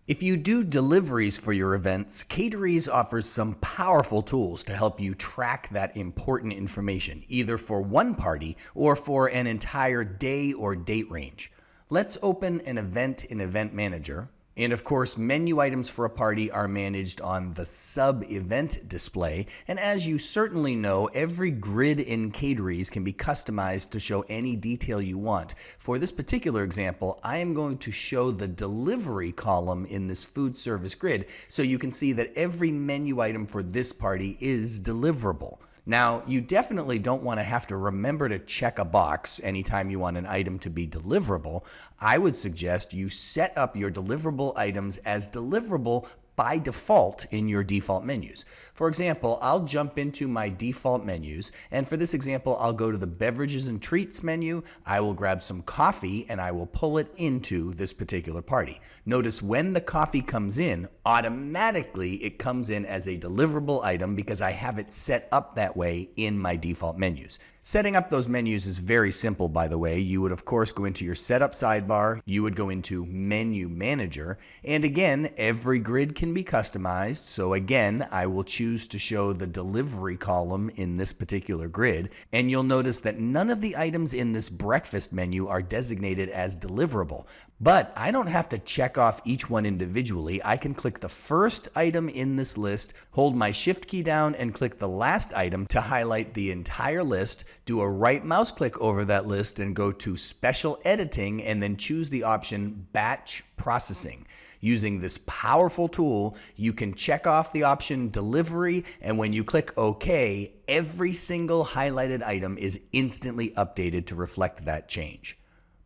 If you do deliveries for your events, Deliveries offers some powerful tools to help you track that important information, either for one party or for an entire day or date range. Let's open an event in Event Manager. And of course, menu items for a party are managed on the sub-event display. And as you certainly know, every grid in Deliveries can be customized to show any detail you want. For this particular example, I am going to show the delivery column in this food service grid so you can see that every menu item for this party is deliverable. Now, you definitely don't want to have to remember to check a box anytime you want an item to be deliverable. I would suggest you set up your deliverable items as deliverable by default in your default menus. For example, I'll jump into my default menus, and for this example, I'll go to the Beverages and Treats menu, I will grab some coffee, and I will pull it into this particular party. Notice when the coffee comes in, automatically it comes in as a deliverable item because I have it set up that way in my default menus. Setting up those menus is very simple, by the way. You would, of course, go into your Setup sidebar, you would go into Menu Manager, and again, every grid can be customized, so again, I will choose to show the delivery column in this particular grid, and you'll notice that none of the items in this breakfast menu are designated as deliverable. But I don't have to check off each one individually. I can click the first item in this list, hold my Shift key down, and click the last item to highlight the entire list, do a right mouse click over that list and go to Special Editing, and then choose the option Batch Processing. Using this powerful tool, you can check off the option Delivery, and when you click OK, every single highlighted item is instantly updated to reflect that change.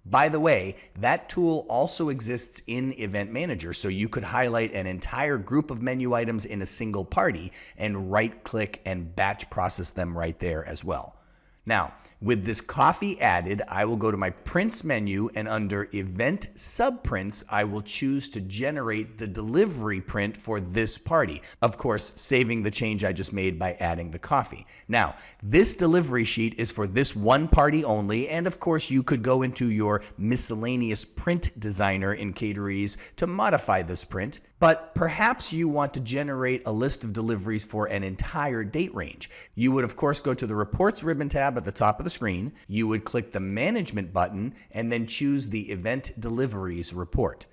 By the way, that tool also exists in Event Manager, so you could highlight an entire group of menu items in a single party and right-click and batch process them right there as well. Now, with this coffee added, I will go to my Prints menu, and under Event Subprints, I will choose to generate the delivery print for this party. Of course, saving the change I just made by adding the coffee. Now, this delivery sheet is for this one party only, and of course, you could go into your miscellaneous print designer in Deliveries to modify this print. But perhaps you want to generate a list of deliveries for an entire date range. You would, of course, go to the Reports ribbon tab at the top of the screen. You would click the Management button and then choose the Event Deliveries report.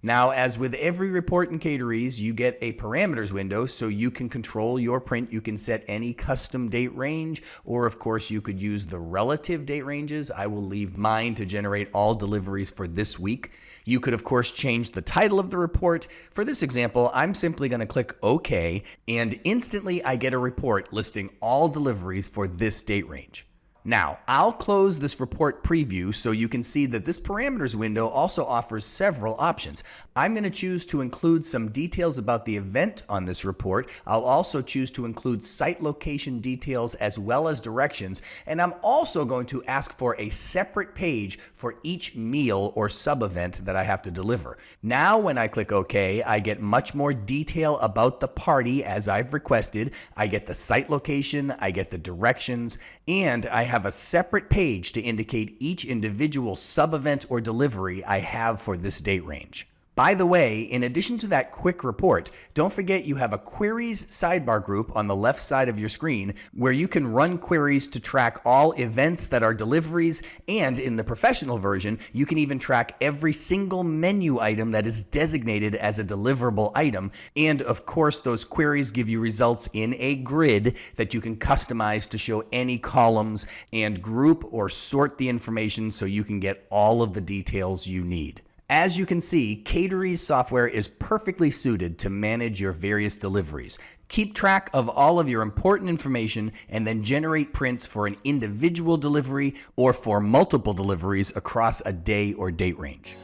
Now, as with every report in Deliveries, you get a parameters window so you can control your print. You can set any custom date range, or of course you could use the relative date ranges. I will leave mine to generate all deliveries for this week. You could, of course, change the title of the report. For this example, I'm simply going to click OK, and instantly I get a report listing all deliveries for this date range. Now, I'll close this report preview so you can see that this parameters window also offers several options. I'm going to choose to include some details about the event on this report. I'll also choose to include site location details as well as directions, and I'm also going to ask for a separate page for each meal or sub-event that I have to deliver. Now, when I click OK, I get much more detail about the party as I've requested. I get the site location, I get the directions, and I have a separate page to indicate each individual sub-event or delivery I have for this date range. By the way, in addition to that quick report, don't forget you have a Queries sidebar group on the left side of your screen where you can run queries to track all events that are deliveries, and in the professional version, you can even track every single menu item that is designated as a deliverable item. And of course, those queries give you results in a grid that you can customize to show any columns and group or sort the information so you can get all of the details you need. As you can see, Deliveries software is perfectly suited to manage your various deliveries. Keep track of all of your important information and then generate prints for an individual delivery or for multiple deliveries across a day or date range.